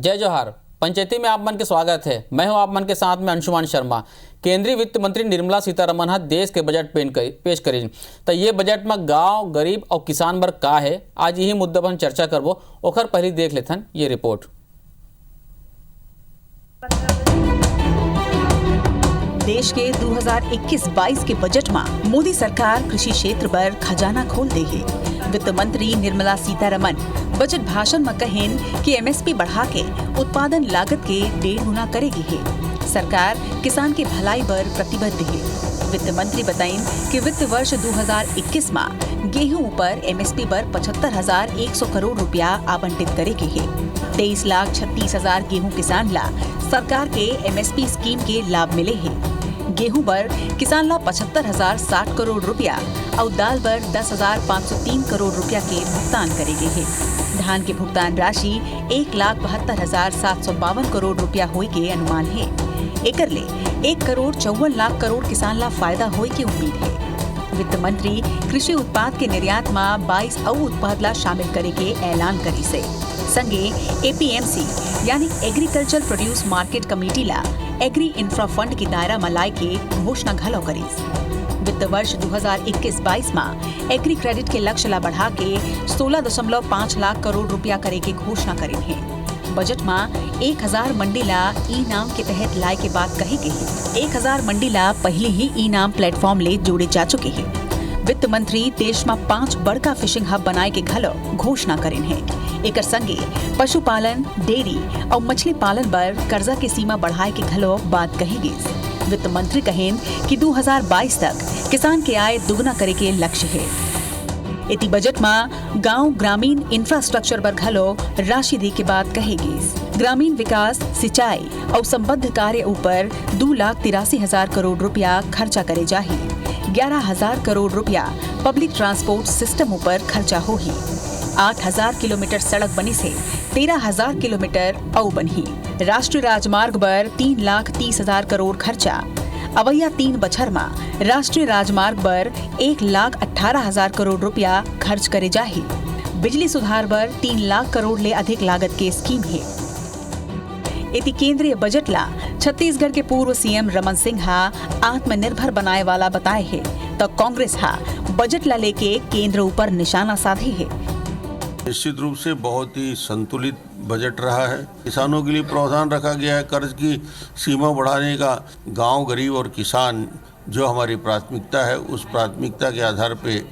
जय जोहार। पंचायती में आप मन के स्वागत है। मैं हूं आप मन के साथ में अंशुमान शर्मा। केंद्रीय वित्त मंत्री निर्मला सीतारमण हा देश के बजट पेश करी। तो ये बजट में गांव, गरीब और किसान वर्ग का है, आज यही मुद्दा पर हम चर्चा करबो। ओखर पहले देख लेथन ये रिपोर्ट। देश के 2021-22 के बजट में मोदी सरकार कृषि क्षेत्र पर खजाना खोल देगी। वित्त मंत्री निर्मला सीतारमण बजट भाषण में कहेन कि एमएसपी बढ़ा के उत्पादन लागत के 1.5 गुना करेगी है। सरकार किसान के भलाई पर प्रतिबद्ध है। वित्त मंत्री बताइन कि वित्त वर्ष 2021 में गेहूं पर एमएसपी पर 75,100 करोड़ रुपया आवंटित करेगी है। 23,36,000 गेहूं किसान ला सरकार के एमएसपी स्कीम के लाभ मिले हैं। गेहूं पर किसान ला 75,060 करोड़ रुपया और दाल पर 10,503 करोड़ रुपया के भुगतान करेगी है। धान के भुगतान राशि 1,72,752 करोड़ रुपया होए के अनुमान है। एकर ले 1,54 लाख करोड़ किसान ला फायदा होए के उम्मीद है। वित्त मंत्री कृषि उत्पाद के निर्यात में 22 और उत्पाद ला शामिल करे के ऐलान करी से संगे एपीएमसी यानी एग्रीकल्चर प्रोड्यूस मार्केट कमेटी ला एग्री इंफ्रा फंड की दायरा में लाए के घोषणा घलो करी। वित्त वर्ष 2021-22 में एग्री क्रेडिट के लक्ष्य ला बढ़ा के 16.5 लाख करोड़ रुपया करे के घोषणा करी है। बजट में 1000 मंडी ला ई नाम के तहत लाए के बात कही गई है। 1000 मंडी ला पहले ही ई नाम प्लेटफॉर्म ले जोड़े जा चुके हैं। वित्त मंत्री देश में 5 बड़का फिशिंग हब बनाए के घलो घोषणा करेन है। एकर संगे पशुपालन, डेयरी और मछली पालन पर कर्जा की सीमा बढ़ाए के घलो बात कही गई। वित्त मंत्री कहेन कि 2022 तक किसान के आय दुगना करे के लक्ष्य है। इति बजट में गांव ग्रामीण इंफ्रास्ट्रक्चर पर घलो राशि दी के बात कहेगी। ग्रामीण विकास, सिंचाई और संबद्ध कार्य ऊपर 2,83,000 करोड़ रुपया खर्चा करे जाही। 11,000 करोड़ रुपया पब्लिक ट्रांसपोर्ट सिस्टम ऊपर खर्चा होही। 8,000 किलोमीटर सड़क बनी से 13,000 किलोमीटर और बनी। राष्ट्रीय राजमार्ग पर 3,30,000 करोड़ खर्चा। अवैया 3 बछर में राष्ट्रीय राजमार्ग पर 1,18,000 करोड़ रुपया खर्च करे जाही। बिजली सुधार पर 3 लाख करोड़ ले अधिक लागत के स्कीम है। इति केंद्रीय बजट ला छत्तीसगढ़ के पूर्व सीएम रमन सिंह हा आत्मनिर्भर बनाए वाला बताए है, तो कांग्रेस हा बजट ला लेके केंद्र ऊपर निशाना साधे है। निश्चित रूप से बहुत ही संतुलित बजट रहा है। किसानों के लिए प्रावधान रखा गया है कर्ज की सीमा बढ़ाने का। गांव, गरीब और किसान जो हमारी प्राथमिकता है, उस प्राथमिकता के आधार पे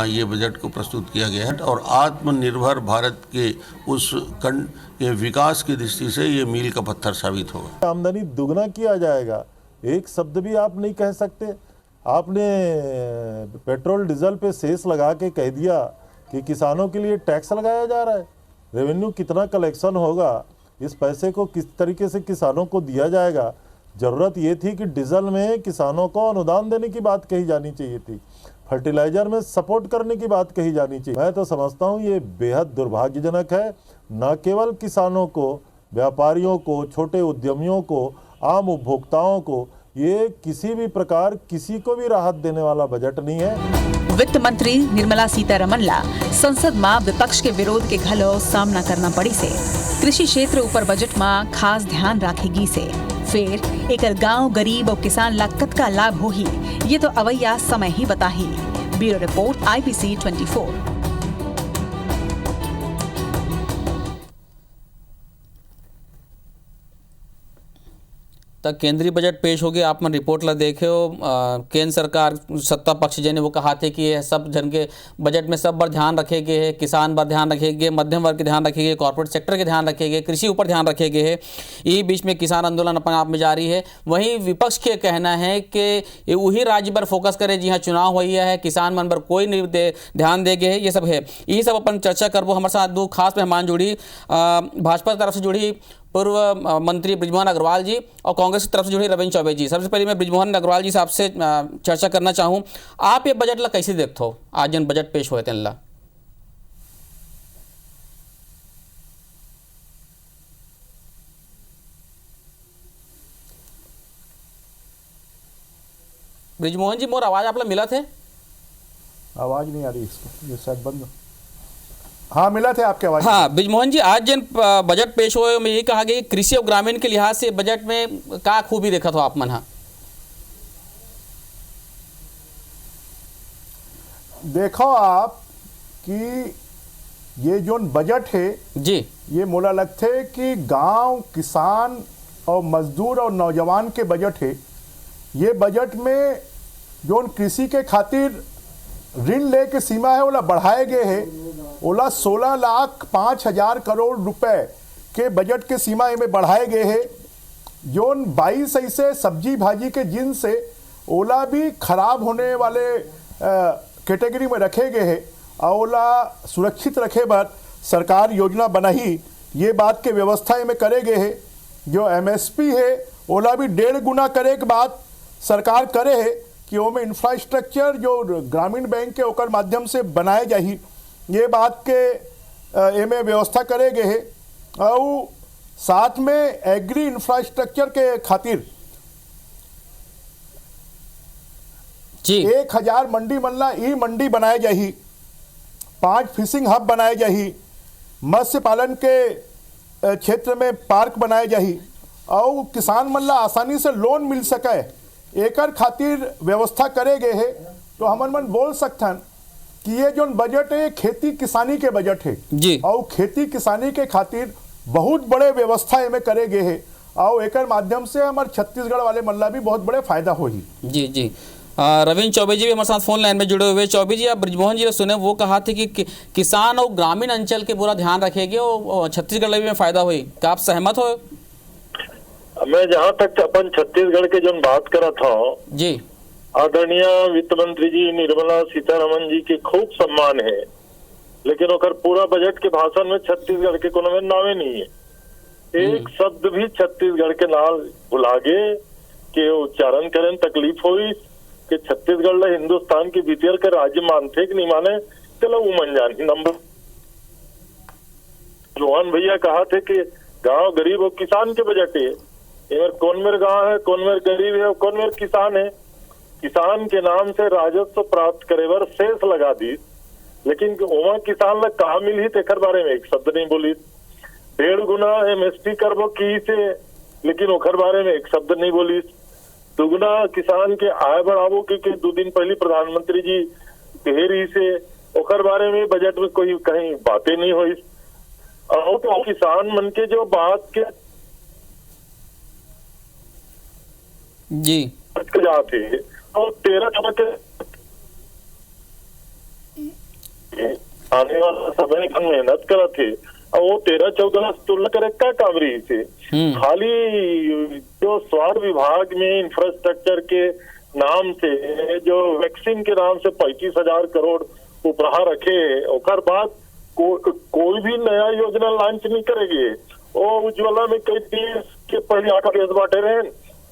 ये बजट को प्रस्तुत किया गया है और आत्मनिर्भर भारत के उस ये विकास की दृष्टि से ये मील का पत्थर साबित होगा। आमदनी दुगना किया जाएगा, एक शब्द भी आप नहीं कह सकते। आपने पेट्रोल डीजल पे सेस लगा के कह दिया कि किसानों के लिए टैक्स लगाया जा रहा है। रेवेन्यू कितना कलेक्शन होगा, इस पैसे को किस तरीके से किसानों को दिया जाएगा। ज़रूरत ये थी कि डीजल में किसानों को अनुदान देने की बात कही जानी चाहिए थी, फर्टिलाइजर में सपोर्ट करने की बात कही जानी चाहिए। मैं तो समझता हूँ ये बेहद दुर्भाग्यजनक है। न केवल किसानों को, व्यापारियों को, छोटे उद्यमियों को, आम उपभोक्ताओं को, ये किसी भी प्रकार किसी को भी राहत देने वाला बजट नहीं है। वित्त मंत्री निर्मला सीतारमण ला संसद में विपक्ष के विरोध के घलो सामना करना पड़ी से कृषि क्षेत्र ऊपर बजट में खास ध्यान रखेगी से फिर एक गांव, गरीब और किसान ला कतका लाभ होही, ये तो अवैया समय ही बताही। Bureau report IBC 24। तक केंद्रीय बजट पेश हो गया। आप मन रिपोर्ट ला देखे हो। केंद्र सरकार सत्ता पक्ष जने वो कहा थे कि ये सब जन के बजट में सब पर ध्यान रखे गए है। किसान पर ध्यान रखे गए, मध्यम वर्ग के ध्यान रखे गए, कॉर्पोरेट सेक्टर के ध्यान रखे गए, कृषि ऊपर ध्यान रखे गए है। ये बीच में किसान आंदोलन अपने आप में जारी है। वहीं विपक्ष के कहना है कि वही राज्य पर फोकस करे जहाँ चुनाव हुई है, किसान मन पर कोई नहीं ध्यान दे गए। ये सब है, यही सब अपन चर्चा करबो। हमारे साथ 2 खास मेहमान जुड़ी, भाजपा की तरफ से जुड़ी पूर्व मंत्री बृजमोहन अग्रवाल जी और कांग्रेस की तरफ से जुड़े रविंद्र चौबे जी। सबसे पहले मैं बृजमोहन अग्रवाल जी से आपसे चर्चा करना चाहूँ, आप ये बजट ला कैसे देखते हो? आज जन बजट पेश हुए थे ला बृजमोहन जी, मोर आवाज आप ला मिला थे? आवाज नहीं आ रही इसको, ये शायद बंद। हाँ मिला थे आपके आवाज। हाँ ब्रिजमोहन जी, आज जिन बजट पेश हुए में यही कहा गया कि कृषि और ग्रामीण के लिहाज से बजट में का खूबी देखा था आप मन? हाँ देखो आप कि ये जो बजट है जी, ये मोला लगते कि गांव किसान और मजदूर और नौजवान के बजट है। ये बजट में जो कृषि के खातिर ऋण ले के सीमा है ओला बढ़ाए गए है। ओला 16,05,000 करोड़ रुपए के बजट के सीमा में बढ़ाए गए है। जो 22 ऐसे सब्जी भाजी के जिन से ओला भी खराब होने वाले कैटेगरी में रखे गए हैं। ओला सुरक्षित रखे बर सरकार योजना बनाई, ये बात के व्यवस्था में करे गए है। जो एमएसपी है ओला भी 1.5 गुना करे के बाद सरकार करे है कि वो में इंफ्रास्ट्रक्चर जो ग्रामीण बैंक के ओकर माध्यम से बनाए जाही, ये बात के एमे व्यवस्था करे गए है। और साथ में एग्री इंफ्रास्ट्रक्चर के खातिर जी 1000 मंडी मल्ला ई मंडी बनाए जाही, 5 फिशिंग हब बनाए जाही, मत्स्य पालन के क्षेत्र में पार्क बनाए जाही और किसान मल्ला आसानी से लोन मिल सके एकर खातिर व्यवस्था करे गए है। तो हमन मन बोल सकथन कि ये जो बजट है खेती किसानी के बजट है जी, और खेती किसानी के खातिर बहुत बड़े व्यवस्था में करे गए है और एकर माध्यम से हमारे छत्तीसगढ़ वाले मल्ला भी बहुत बड़े फायदा होही। जी जी। रविंद्र चौबे जी भी हमारे साथ फोन लाइन में जुड़े हुए। चौबे जी, आप ब्रिजमोहन जी ने सुने वो कहा थे कि किसान और ग्रामीण अंचल के पूरा ध्यान रखेंगे और छत्तीसगढ़ में फायदा हुई, क्या आप सहमत हो? मैं जहाँ तक अपन छत्तीसगढ़ के जो बात करा था जी, आदरणीय वित्त मंत्री जी निर्मला सीतारमन जी के खूब सम्मान है, लेकिन ओकर पूरा बजट के भाषण में छत्तीसगढ़ के कोनो में नावे नहीं है। एक शब्द भी छत्तीसगढ़ के नाल बुलागे के उच्चारण करें तकलीफ हुई कि छत्तीसगढ़ ला हिंदुस्तान के भीतर के राज्य मानते कि नहीं माने, चलो वो मन जानी। नंबर रोहन भैया कहा थे कि गांव गरीब और किसान के बजट है। इधर कौन मेरे गांव है, कौन मेरे गरीब है और कौन मेरे किसान है। किसान के नाम से राजस्व प्राप्त करे बर शेष लगा दी, लेकिन वहाँ किसान ला कहा मिली तेकर बारे में एक शब्द नहीं बोली। 1.5 गुना एमएसपी करबो की से, लेकिन ओकर बारे में एक शब्द नहीं बोली। 2 गुना किसान के आय बढ़ावो के 2 दिन पहले प्रधानमंत्री जी कहे रही से, ओकर बारे में बजट में कोई कहीं बातें नहीं हुई। और तो किसान मन के जो बात के जी जाते और 13 के आने वाला समय में मेहनत करा थे और वो 13-14 तुलना करे क्या काम रही से। खाली जो स्वास्थ्य विभाग में इंफ्रास्ट्रक्चर के नाम से जो वैक्सीन के नाम से 35,000 करोड़ उपहार रखे, ओकर बाद कोई भी नया योजना लॉन्च नहीं करेगी। वो उज्ज्वला में कई देश के पहले 8 केस बांटे रहे,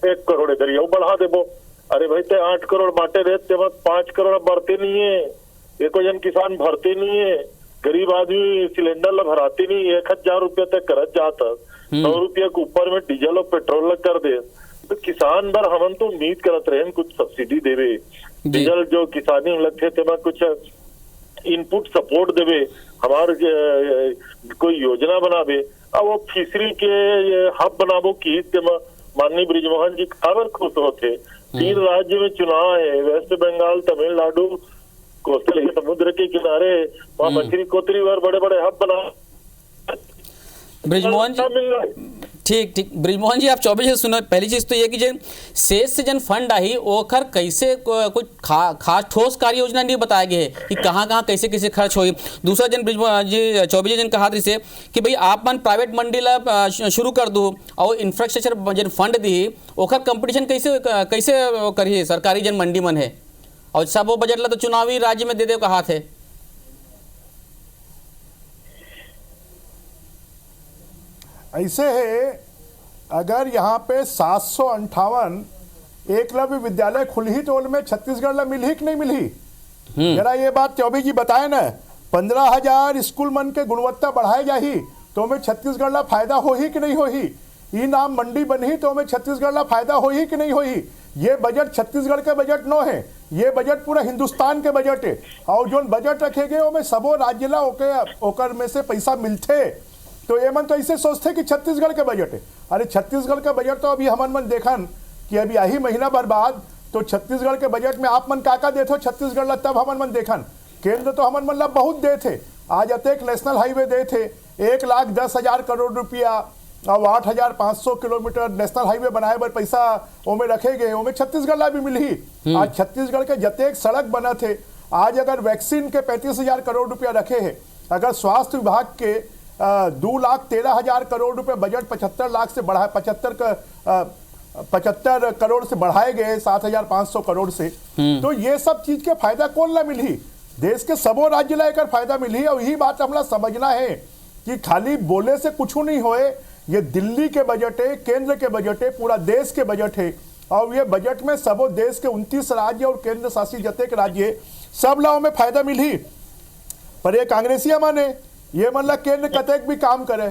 1 करोड़ इधर ये बढ़ा देबो। अरे भाई ते 8 करोड़ बांटे रहे ते 5 करोड़ बढ़ते नहीं है, एको जन किसान भरते नहीं है, गरीब आदमी सिलेंडर ला भराते नहीं, 1,000 रुपया तक करत जाता, 100 रुपया के ऊपर में डीजल और पेट्रोल ला कर दे। तो किसान बर हमन तो उम्मीद करत रहे कुछ सब्सिडी देवे, डीजल जो किसानी में लगते थे कुछ इनपुट सपोर्ट देवे, हमारे कोई योजना बनावे। अब वो फिशरी के हब बनाबो की माननीय ब्रिजमोहन जी खबर खुश होते। 3 राज्य में चुनाव है, वेस्ट बंगाल, तमिलनाडु, कोस्टल समुद्र के किनारे, वहाँ मछली कोतरी और बड़े बड़े हब बना। ब्रिजमोहन जी, ठीक ब्रिजमोहन जी, आप 24 से सुनो। पहली चीज तो ये कि जन शेष से जन फंड आई ओखर कैसे कुछ खास ठोस कार्य योजना नहीं बताया गया है कि कहाँ कहाँ कैसे कैसे खर्च होगी। दूसरा जन ब्रिजमोहन जी 24 जन कहा से कि भाई आप मन प्राइवेट मंडी ला शुरू कर दो और इंफ्रास्ट्रक्चर जन फंड दी ओखर कंपटीशन कैसे कैसे करिए सरकारी जन मंडी मन है, और सब वो बजट ला तो चुनावी राज्य में दे दे कहा थे। ऐसे है, अगर यहाँ पे 758 एकलव्य विद्यालय खुली तो उनमें छत्तीसगढ़ ला मिली कि नहीं मिली? जरा ये बात चौबे जी बताए ना। 15,000 स्कूल मन के गुणवत्ता बढ़ाए जाही तो हमें छत्तीसगढ़ ला फायदा हो ही कि नहीं हो ही? ई नाम मंडी बनी तो हमें छत्तीसगढ़ ला फायदा हो ही कि नहीं हो ही? ये बजट छत्तीसगढ़ के बजट नो है, ये बजट पूरा हिंदुस्तान के बजट है। और जो बजट रखे गए वो सबो राज्य ला ओकर में से पैसा मिलते, तो ये मन तो ऐसे सोचते कि छत्तीसगढ़ के बजट है। अरे छत्तीसगढ़ का बजट तो अभी हमन मन देखन कि अभी यही महीना भर बाद तो छत्तीसगढ़ के बजट में आप मन का देते हो छत्तीसगढ़ ला, तब हमन मन देखन केंद्र तो हमन मन ला बहुत दे थे। आज अतेक नेशनल हाईवे दे थे 1,10,000 करोड़ रुपया और 8,500 किलोमीटर नेशनल हाईवे बनाए बर पैसा ओमे रखे गए, ओमे छत्तीसगढ़ ला भी मिली। आज छत्तीसगढ़ के जतेक सड़क बना थे, आज अगर वैक्सीन के 35,000 करोड़ रुपया रखे हैं, अगर स्वास्थ्य विभाग के 2,13,000 करोड़ रुपए बजट 75 लाख से बढ़ाए 75 करोड़ से बढ़ाए गए 7,500 करोड़ से, तो ये सब चीज के फायदा कौन ला मिली? देश के सबो राज्य ला एकर फायदा मिली। और यही बात हमला समझना है कि खाली बोले से कुछ नहीं होए, ये दिल्ली के बजट है, केंद्र के बजट है, पूरा देश के बजट है। और ये बजट में सबो देश के 29 राज्य और केंद्र शासित जतेक राज्य सब लाओ में फायदा मिली। पर ये कांग्रेसिया माने ये मतलब केंद्र कतेक भी काम करे,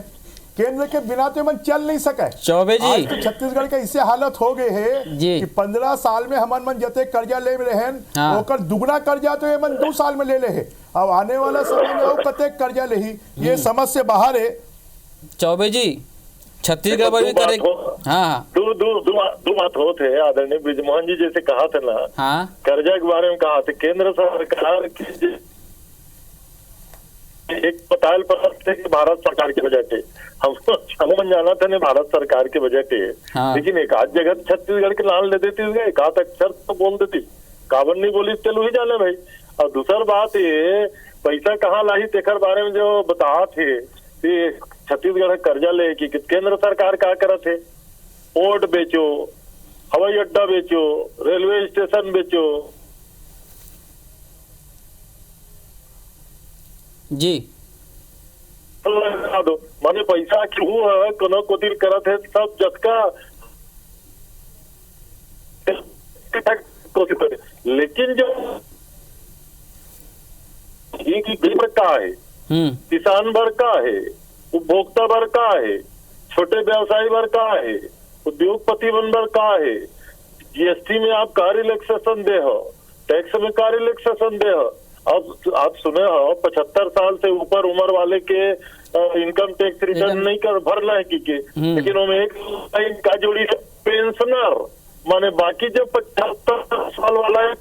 केंद्र के बिना तो मन चल नहीं सके। चौबे जी, आज तो छत्तीसगढ़ के इससे हालत हो गए है कि 15 साल में हमन मन जते कर्जा ले रहे हैं ओकर दुगना कर्जा तो ये मन 2 साल में ले ले है। अब आने वाला समय में वो कतेक कर्जा ले ही, ये समझ से बाहर है। चौबे जी, छत्तीसगढ़ में करे हाँ दो बात होते हैं। आदरणीय ब्रिजमोहन जी जैसे कहा था ना, हाँ कर्जा के बारे में कहा था, केंद्र सरकार की एक पताल पर थे कि भारत सरकार के बजट है, हम जाना था नहीं भारत सरकार के बजट है। हाँ। लेकिन एक आध जगह छत्तीसगढ़ के नाम ले देती, एक आध अक्षर तो बोल देती, काबर नहीं बोली चलो ही जाने भाई। और दूसर बात ये पैसा कहाँ लाई तेकर बारे में जो बता थे कि छत्तीसगढ़ कर्जा ले कि केंद्र सरकार क्या करा थे, पोर्ट बेचो, हवाई अड्डा बेचो, रेलवे स्टेशन बेचो जी, दो माने पैसा क्यों है कोनो को दिल करत है सब जतका कोशिश करे। लेकिन जो ये की गरीब का है, किसान वर्ग का है, उपभोक्ता वर्ग का है, छोटे व्यवसायी वर्ग का है, उद्योगपति वर्ग का है, जीएसटी में आप का रिलैक्सेशन दे हो, टैक्स में का रिलैक्सेशन दे हो। अब आप सुने हो 75 साल से ऊपर उम्र वाले के इनकम टैक्स रिटर्न नहीं कर भरना है की लेकिन वो एक का जोड़ी पेंशनर माने बाकी जो 75 साल वाला है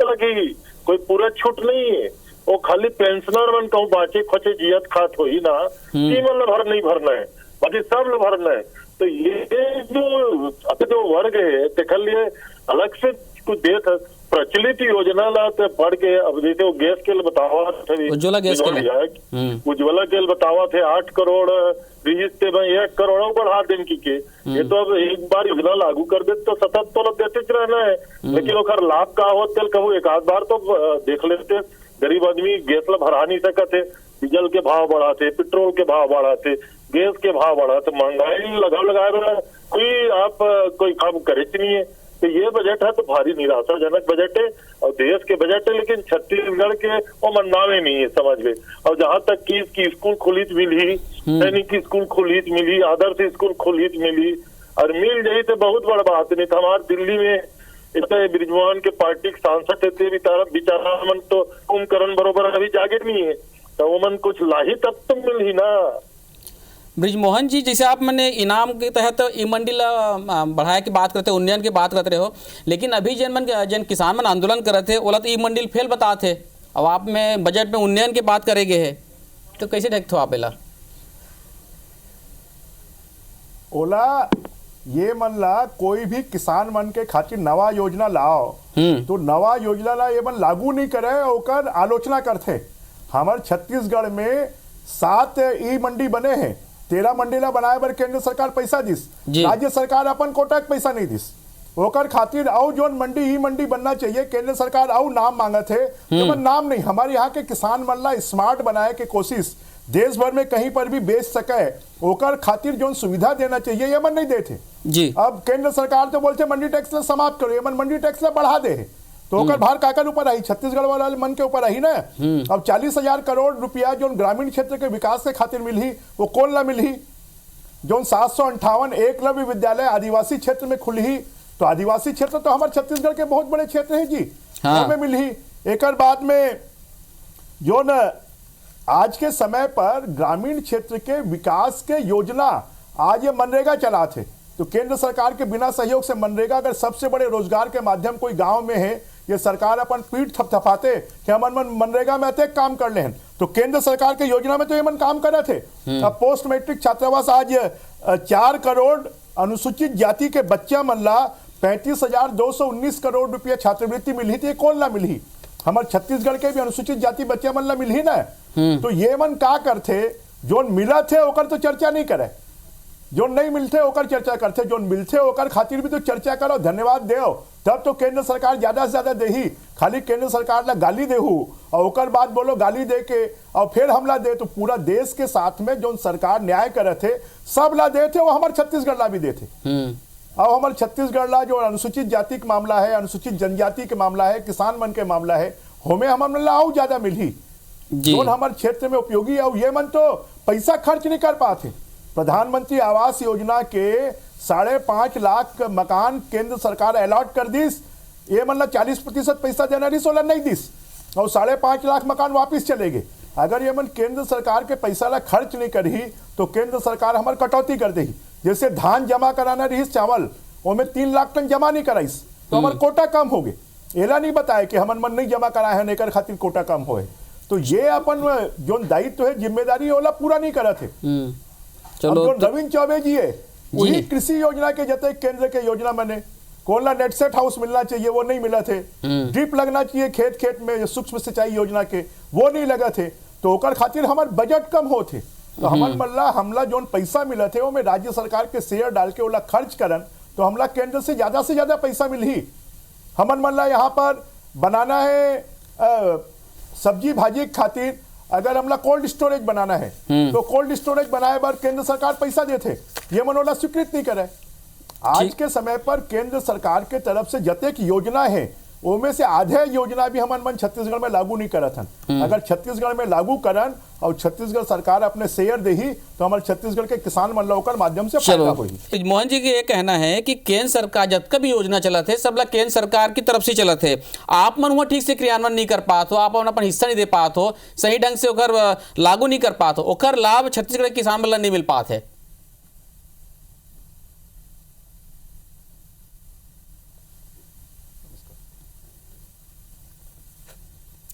लगेगी, कोई पूरा छूट नहीं है, वो खाली पेंशनर मन कहूँ बाँचे खोचे जियत खात हो ही ना, मतलब भर नहीं भरना है, बाकी सब भरना है। तो ये जो वर्ग है देखल लिए अलग से कुछ देत है प्रचलित योजना ला पढ़ के। अब जैसे वो गैस के लिए बतावा थे, उज्ज्वला गैस के लिए उज्ज्वला के लिए बतावा थे 8 करोड़ रिजिस्टे में 1 करोड़ बढ़ा दें की के। ये तो अब एक बार योजना लागू कर दे तो सतत तो देते रहना है, लेकिन ओकर लाभ का हो तेल कहूँ एक आध बार तो देख लेते। गरीब आदमी गैस ला भरा नहीं सकते, डीजल के भाव बढ़ाते, पेट्रोल के भाव बढ़ाते, गैस के भाव बढ़ाते, महंगाई लगाए कोई आप कोई काम करे नहीं है। तो ये बजट है तो भारी निराशाजनक बजट है और देश के बजट है, लेकिन छत्तीसगढ़ के वो मननावे नहीं है समझ में। और जहाँ तक की इसकी स्कूल खुलीत मिली, सैनिक की स्कूल खुलीत मिली, आदर्श स्कूल खुलीत मिली और मिल जाई तो बहुत बड़ा बात नहीं था। हमारे दिल्ली में इतने ब्रिजमोहन के पार्टी के सांसद थे बेचारा मन तो कुंभकर्ण बरोबर अभी जागे नहीं है, तो वो मन कुछ लाही तब तो मिल ही ना। ब्रिजमोहन जी, जैसे आप मैंने इनाम के तहत ई मंडी बढ़ाए की बात करते, उन्नयन की बात करते हो, लेकिन अभी जन किसान मन आंदोलन कर रहे थे ओला तो ई मंडी फेल बता थे, अब आप में बजट में उन्नयन की बात करेंगे है तो कैसे देखते हो आप एला? ओला ये मन ला कोई भी किसान मन के खातिर नवा योजना लाओ तो नवा योजना ला ये मन लागू नहीं करे, ओकर आलोचना करते। हमारे छत्तीसगढ़ में 7 ई मंडी बने हैं, 13 मंडी ला बनाए बर केंद्र सरकार पैसा दिस, राज्य सरकार अपन कोटा पैसा नहीं दिस। ओकर खातिर और जो मंडी ही मंडी बनना चाहिए, केंद्र सरकार और नाम मांगत है तो नाम नहीं। हमारे यहाँ के किसान मन ला स्मार्ट बनाए के कोशिश देश भर में कहीं पर भी बेच सके, ओकर खातिर जो सुविधा देना चाहिए ये मन नहीं देते जी। अब केंद्र सरकार तो बोलते मंडी टैक्स ला समाप्त करो, ये मन मंडी टैक्स ला बढ़ा दे, तो ओकर भार काकर ऊपर आई, छत्तीसगढ़ वाला मन के ऊपर आई ना। अब 40,000 करोड़ रुपया जो ग्रामीण क्षेत्र के विकास के खातिर मिली वो कौन ला मिली? जो 758 एकलव्य विद्यालय आदिवासी क्षेत्र में खुली तो आदिवासी क्षेत्र तो हमारे छत्तीसगढ़ के बहुत बड़े क्षेत्र हैं जी। हाँ। हमें मिली एक बाद में जो न आज के समय पर ग्रामीण क्षेत्र के विकास के योजना आज ये मनरेगा चला थे, तो केंद्र सरकार के बिना सहयोग से मनरेगा अगर सबसे बड़े रोजगार के माध्यम कोई गांव में है, ये सरकार अपन पीठ थपथपाते कि हम मनरेगा में अत्यधिक काम कर ले हैं, तो केंद्र सरकार के योजना में तो ये मन काम कर रहे थे। अब पोस्ट मैट्रिक छात्रावास आज 4 करोड़ अनुसूचित जाति के बच्चा मन ला 35,219 करोड़ रुपया छात्रवृत्ति मिली थी, कौन ला मिली? हमारे छत्तीसगढ़ के भी अनुसूचित जाति बच्चा मन ला मिली ना। तो ये मन का करते, जो मिला थे ओकर तो चर्चा नहीं करे, जो नहीं मिलते ओकर चर्चा करते, जो मिलते ओकर खातिर भी तो चर्चा करो, धन्यवाद देओ, तब तो केंद्र सरकार ज्यादा से ज्यादा देही। खाली केंद्र सरकार ला गाली देहू और ओकर बाद बोलो गाली दे के और फिर हमला दे, तो पूरा देश के साथ में जो सरकार न्याय करे थे सब ला दे थे, वो हमारे छत्तीसगढ़ ला भी दे थे। अब हमारे छत्तीसगढ़ ला जो अनुसूचित जाति का मामला है, अनुसूचित जनजाति के मामला है, किसान मन के मामला है, हमें हमारे ला और ज्यादा मिली जो हमारे क्षेत्र में उपयोगी है। ये मन तो पैसा खर्च नहीं कर पाते। प्रधानमंत्री आवास योजना के 5.5 लाख मकान केंद्र सरकार अलॉट कर दिस, ये मतलब 40% पैसा देना रही, 16 नहीं दिस, और 5.5 लाख मकान वापिस चले गए। अगर ये मन केंद्र सरकार के पैसा ला खर्च नहीं करी तो केंद्र सरकार हमारे कटौती कर देगी। जैसे धान जमा कराना रही चावल, वो में 3 लाख टन जमा नहीं कराइस तो हमारे कोटा कम हो गए। एला नहीं बताया कि हमन मन नहीं जमा कराए हैं, नेकर खातिर कोटा कम होए, तो ये अपन जो दायित्व है जिम्मेदारी ओला पूरा नहीं करे थे। चलो जो रविंद्र चौबे जी है वही कृषि योजना के जते केंद्र के योजना मैंने कोला नेट सेट हाउस मिलना चाहिए, वो नहीं मिला थे। ड्रिप लगना चाहिए खेत खेत में सूक्ष्म सिंचाई योजना के, वो नहीं लगा थे, तो ओकर खातिर हमारे बजट कम होते। तो हमारे मल्ला हमला जो पैसा मिला थे वो में राज्य सरकार के शेयर डाल के ओला खर्च करन, तो हमला केंद्र से ज्यादा पैसा मिली। हमारे मल्ला यहाँ पर बनाना है सब्जी भाजी के खातिर, अगर हमला कोल्ड स्टोरेज बनाना है तो कोल्ड स्टोरेज बनाए बार केंद्र सरकार पैसा देते, ये मनोला स्वीकृत नहीं करे। आज के समय पर केंद्र सरकार के तरफ से जतेक योजना है उनमें से आधे योजना भी हमारे मन छत्तीसगढ़ में लागू नहीं करत हन। अगर छत्तीसगढ़ में लागू करन और छत्तीसगढ़ सरकार अपने शेयर देही तो हमारे छत्तीसगढ़ के किसान मन लोकर माध्यम से फायदा होगी। मोहन जी के ये कहना है कि केंद्र सरकार जतका भी योजना चला थे सब ला केंद्र सरकार की तरफ से चला थे, आप मन हुआ ठीक से क्रियान्वयन नहीं कर पात हो, आप अपन हिस्सा नहीं दे पात हो, सही ढंग से ओकर लागू नहीं कर पात हो, ओकर लाभ छत्तीसगढ़ के किसान मन ला नहीं मिल पात है।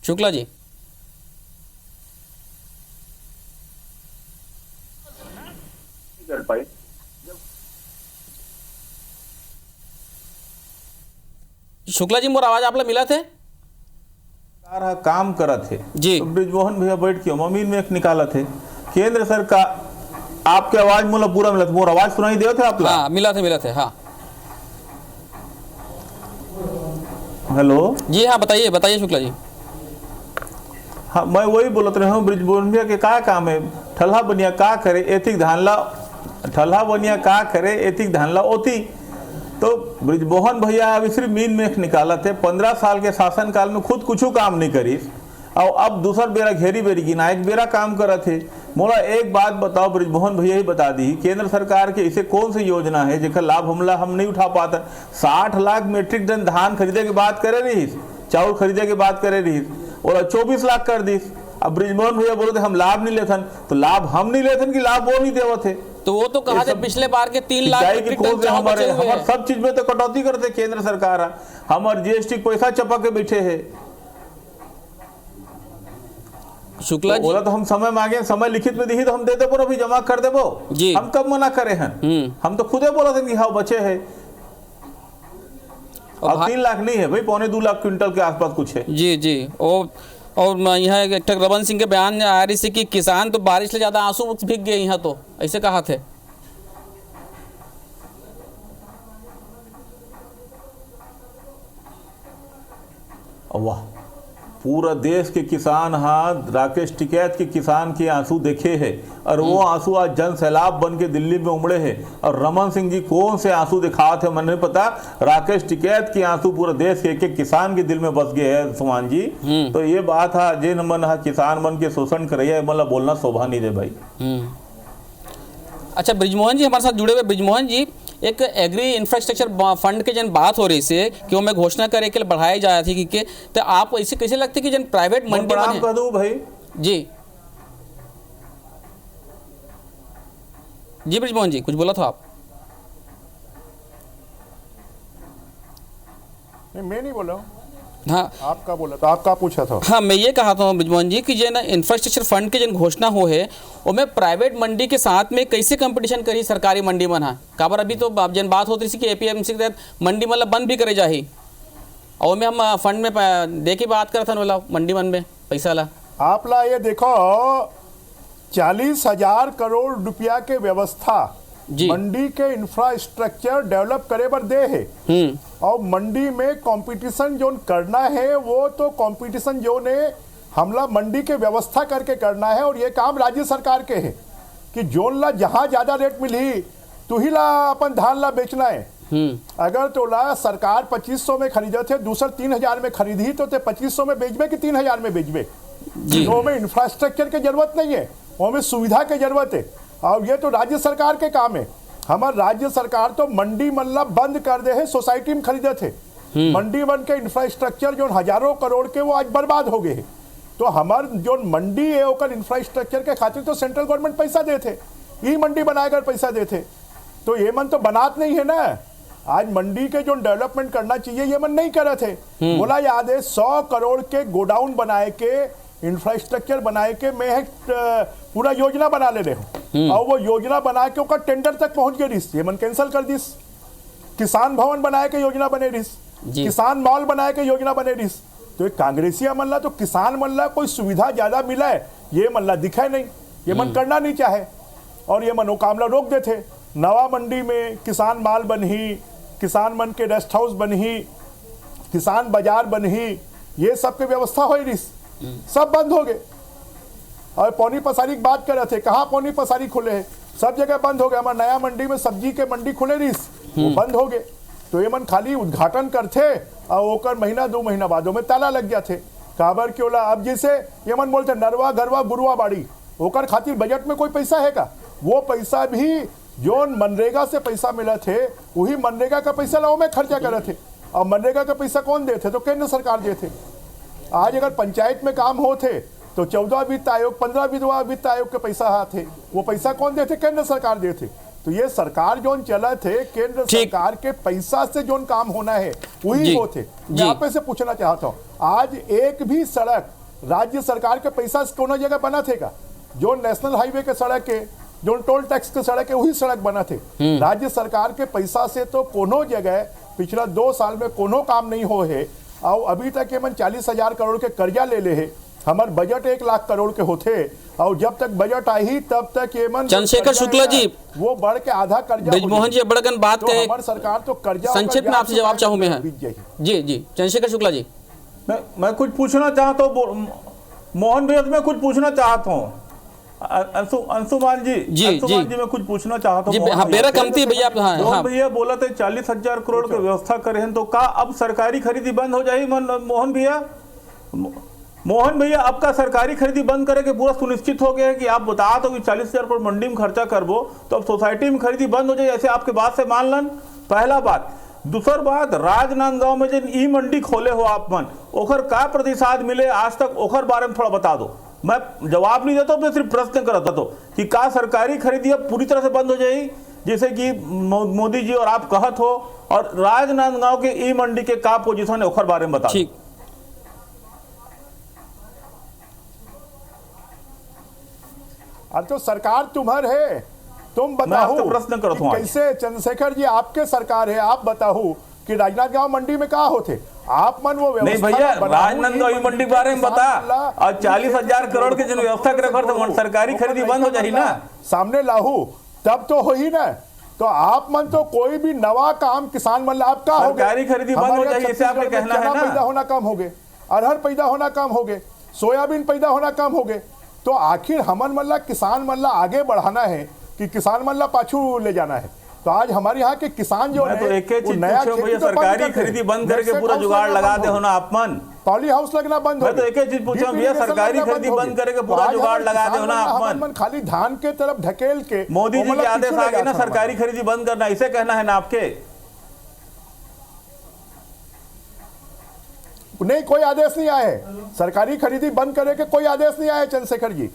शुक्ला जी कर पाए। शुक्ला जी मोर आवाज आप ला मिला थे काम करत है जी। तो ब्रिजमोहन भैया बैठ के ममीन में एक निकालत है केंद्र सरकार। आपके आवाज मोला पूरा मिला, मोर आवाज सुनाई देते थे आप ला? हाँ मिला थे हाँ। हेलो जी हाँ बताइए शुक्ला जी। हाँ मैं वही बोलत रहा हूँ ब्रिजमोहन भैया के का काम है, ठल्हा बनिया का करे एथिक धानला, ठल्हा बनिया का करे एथिक धानला ओती। तो ब्रिजमोहन भैया अभी सिर्फ मीन में निकाला थे, 15 साल के शासन काल में खुद कुछ काम नहीं करीस और अब दूसर बेरा घेरी बेरी गिना एक बेरा काम करा थे। मोला एक बात बताओ, ब्रिजमोहन भैया ही बता दी केंद्र सरकार के इसे कौन सी योजना है जिसका लाभ हम नहीं उठा पाता। 60 लाख मीट्रिक टन धान खरीदे की बात करे रही, चावल खरीदे की बात करे रही और 24 लाख कर दी। अब ब्रिजमोहन भैया बोलते हम लाभ नहीं लेथन, तो लाभ हम नहीं लेथन कि लाभ वो नहीं देवत है। तो वो तो कहा थे पिछले बार के 3 लाख हमारे सब चीज में तो कटौती करते केंद्र सरकार, हमारे जीएसटी पैसा चपा के बैठे है। शुक्ला जी तो हम समय मांगे, समय लिखित में दी तो हम दे देबो, अभी जमा कर देबो जी। हम कब मना करे हैं? हम तो खुदे बोला थे कि हाँ बचे है। अब 3 लाख नहीं है भाई, 2.25 लाख क्विंटल के आसपास कुछ है जी। और यहाँ एक रमन सिंह के बयान आ रही थी कि किसान तो बारिश से ज्यादा आंसू भीग गए यहाँ, तो ऐसे कहा थे। वाह, पूरा देश के किसान राकेश टिकैत के किसान के आंसू देखे हैं और वो आंसू आज जन सैलाब बन के दिल्ली में उमड़े हैं। और रमन सिंह जी कौन से आंसू दिखा थे मैंने पता, राकेश टिकैत के आंसू पूरे देश के एक किसान के दिल में बस गए हैं सुमान जी। तो ये बात है जिन मन किसान मन के शोषण करे मतलब बोलना शोभा नहीं दे भाई। अच्छा ब्रिजमोहन जी हमारे साथ जुड़े हुए। ब्रिजमोहन जी एक एग्री इंफ्रास्ट्रक्चर फंड के जन बात हो रही से कि वो मैं घोषणा करे के लिए बढ़ाई जा रही थी कि तो आप इसे कैसे लगते कि जन प्राइवेट मंडी प्रणाम कर दूं भाई। जी जी ब्रिजमोहन जी कुछ बोला था आप? नहीं, मैं नहीं बोला हूँ, हाँ आपका बोला था, आपका पूछा था। हाँ मैं ये कहा था ब्रिजमोहन जी कि जन इंफ्रास्ट्रक्चर फंड के जन घोषणा हो है और मैं प्राइवेट मंडी के साथ में कैसे कंपटीशन करी सरकारी मंडी में ना काबर अभी तो जन बात होती थी कि एपीएमसी के तहत मंडी मतलब बंद भी करे जाही और में हम फंड में दे के बात करते थे मंडी मन में पैसा ला आप ला ये देखो 40,000 करोड़ रुपया के व्यवस्था जी। मंडी के इंफ्रास्ट्रक्चर डेवलप करे बर दे है और मंडी में कंपटीशन जो करना है वो तो कंपटीशन जो ने हमला मंडी के व्यवस्था करके करना है और ये काम राज्य सरकार के है कि जोन ला जहां ज्यादा रेट मिली तू ही ला अपन धान ला बेचना है। अगर तो ला सरकार 2500 में खरीदे थे दूसर 3000 में खरीदी तो 2500 में बेचबे कि 3000 में बेचबे। तो में इंफ्रास्ट्रक्चर की जरूरत नहीं है, वो में सुविधा की जरूरत है और ये तो राज्य सरकार के काम है। हमारे राज्य सरकार तो मंडी मल्ला बंद कर दे है, सोसाइटी में खरीदे थे मंडी बन के इंफ्रास्ट्रक्चर जो हजारों करोड़ के वो आज बर्बाद हो गए। तो हमार जो मंडी है ओकर इंफ्रास्ट्रक्चर के खातिर तो सेंट्रल गवर्नमेंट पैसा देते, ई मंडी बनाकर पैसा देते, तो ये मन तो बनात नहीं है ना। आज मंडी के जो डेवलपमेंट करना चाहिए ये मन नहीं करे थे। बोला याद है 100 करोड़ के गोडाउन बनाए के इंफ्रास्ट्रक्चर बनाए के मैं एक पूरा योजना बना ले रहे हूँ और वो योजना बना के ओकर टेंडर तक पहुंच गई रिस, ये मन कैंसिल कर दिस। किसान भवन बनाए के योजना बने रिस, किसान मॉल बनाए के योजना बने रिस। तो एक कांग्रेसिया मल्ला तो किसान मल्ला कोई सुविधा ज्यादा मिला है ये मल्ला दिखा नहीं, ये मन करना नहीं चाहे और ये मनोकामना रोक देते। नवा मंडी में किसान माल बनी, किसान मन के रेस्ट हाउस बनी, किसान बाजार बनी, ये सब के व्यवस्था हो रही सब बंद हो गए। और पौनी पसारी की बात कर रहे थे, कहाँ पौनी पसारी खुले हैं, सब जगह बंद हो गए। हमारे नया मंडी में सब्जी के मंडी खुले रही वो बंद हो गए। तो ये मन खाली उद्घाटन करते और ओकर महीना 2 महीना बादों में ताला लग गया थे। काबर क्यों ला अब जैसे ये मन बोलते नरवा गरवा गुरुआ बाड़ी ओकर खातिर बजट में कोई पैसा है का? वो पैसा भी जो मनरेगा से पैसा मिला थे वही मनरेगा का पैसा ला में खर्चा करे थे और मनरेगा का पैसा कौन देते? तो केंद्र सरकार देते। आज अगर पंचायत में काम होते तो 14 वित्त आयोग 15 वित्त आयोग के पैसा आते, वो पैसा कौन देते? केंद्र सरकार देते। तो ये सरकार जोन चला थे केंद्र सरकार के पैसा से जोन काम होना है वही होते। मैं आप से पूछना चाहता हूँ आज एक भी सड़क राज्य सरकार के पैसा से कोनो जगह बना थे का? जो नेशनल हाईवे के सड़क है, जो टोल टैक्स के सड़क है वही सड़क बना थे राज्य सरकार के पैसा से। तो कोनो जगह पिछला 2 साल में कोनो काम नहीं हो है और अभी तक ये मन 40,000 करोड़ के कर्जा ले ले है। हमार बजट 1 लाख करोड़ के होते और जब तक बजट आई तब तक ये मन चंद्रशेखर शुक्ला जी वो बढ़ के आधा कर्जा। ब्रिजमोहन जी बड़कन बात तो हमारी सरकार तो कर्जा संक्षिप्त में आपसे जवाब चाहूँ मैं। जी जी चंद्रशेखर शुक्ला जी मैं कुछ पूछना चाहता हूँ मोहन भैया, मैं कुछ पूछना चाहता हूँ। अंशुमान जी मैं कुछ पूछना चाहता हूँ। हाँ, मेरा कमती भैया भैया बोला थे 40,000 करोड़ की व्यवस्था करे हैं तो का अब सरकारी खरीदी बंद हो जाएगी? मोहन भैया आपका सरकारी खरीदी बंद करे के पूरा सुनिश्चित हो गया है कि आप बता दो कि 40,000 करोड़ मंडी में खर्चा करबो तो अब सोसाइटी में खरीदी बंद हो जाए, ऐसे आपके बात से मान लन। पहला बात। दूसर बात, राजनांदगांव में जिन ई मंडी खोले हो आप मन ओखर का प्रतिसाद मिले आज तक ओखर बारे में थोड़ा बता दो। मैं जवाब नहीं देता, मैं सिर्फ प्रश्न करता तो कि का सरकारी खरीदी अब पूरी तरह से बंद हो जाएगी जैसे कि मोदी जी और आप कहत हो, और राजनांदगांव के ई मंडी के का पोजीशन है ओखर बारे में बता दो। अब तो सरकार तुम्हार है, तुम बताओ प्रश्न करो कैसे? चंद्रशेखर जी आपके सरकार है, आप बताओ कि राजनांदगांव मंडी में कहा होते आप मन वो नहीं भैया, राजनांदगांव मंडी के बारे में बता। और 40,000 करोड़ के जो व्यवस्था करे तो सरकारी खरीदी बंद हो जाएगी ना, सामने लाहू तब तो हो ही ना। तो आप मन तो कोई भी नवा काम किसान मन आपका हो गया, सरकारी खरीदी बंद हो जाएगी ऐसे आपने कहना है ना। पैदा होना कम हो गए, अरहर पैदा होना कम हो गए, सोयाबीन पैदा होना कम हो गए। तो आखिर हमन मल्ला किसान मल्ला आगे बढ़ाना है कि किसान मल्ला पाछू ले जाना है? तो आज हमारे यहाँ के किसान जो मैं तो एक ही वो चीज नया पूछ रहा हूं खेती भैया, तो बंद सरकारी कर दे। खरीदी बंद करके नेक्स्ट पूरा हाउस जुगाड़ लगना लगा बंद दे हो। हो ना आपमन। पॉली हाउस लगना बंद हो मैं तो एक ही चीज पूछ रहा हूं भैया, सरकारी खरीदी बंद करके पूरा जुगाड़ लगा दे हो ना आपमन। खाली धान के तरफ ढकेल के मोदी जी वो के मतलब आदेश पीछे आ ले गए ना जाता सरकारी खरीदी बंद करना, इसे कहना है ना आपके? नहीं, कोई आदेश नहीं आए सरकारी खरीदी बंद करे के, कोई आदेश नहीं आए चंद्रशेखर जी।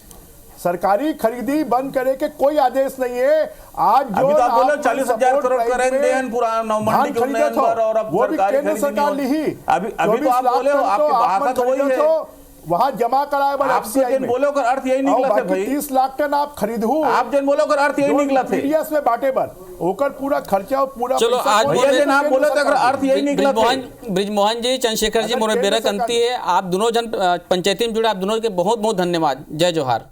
सरकारी खरीदी बंद करे के कोई आदेश नहीं है। आज जो अभी तो आप बोले आप 40,000 करोड़ सपोर्ट करें में देन पूरा मंडी के उन्नयन पर, और अब वो भी सरकारी केंद्र खरीदी सरकार नहीं ली हो। ही। अभी तो आप बोले हो, आपकी भाषा तो वही है। वहां जमा कराए बड़े आप जन बोलो कर अर्थ यही निकला थे भाई। 30 लाख टन आप खरीदू, आप जन बोलो कर अर्थ यही निकला थे। पीडीएस में बांटे बर ओकर पूरा खर्चा और पूरा चलो, पैसा आज कौन भैया देगा? जन आप बोले तो अगर अर्थ यही निकला थे। ब्रिजमोहन जी, चंद्रशेखर जी, अगर मोरे केंद्र बेरा सरकार- कंती है, आप दोनों जन पंचायती में जुड़े, आप दोनों के बहुत बहुत धन्यवाद। जय जोहार।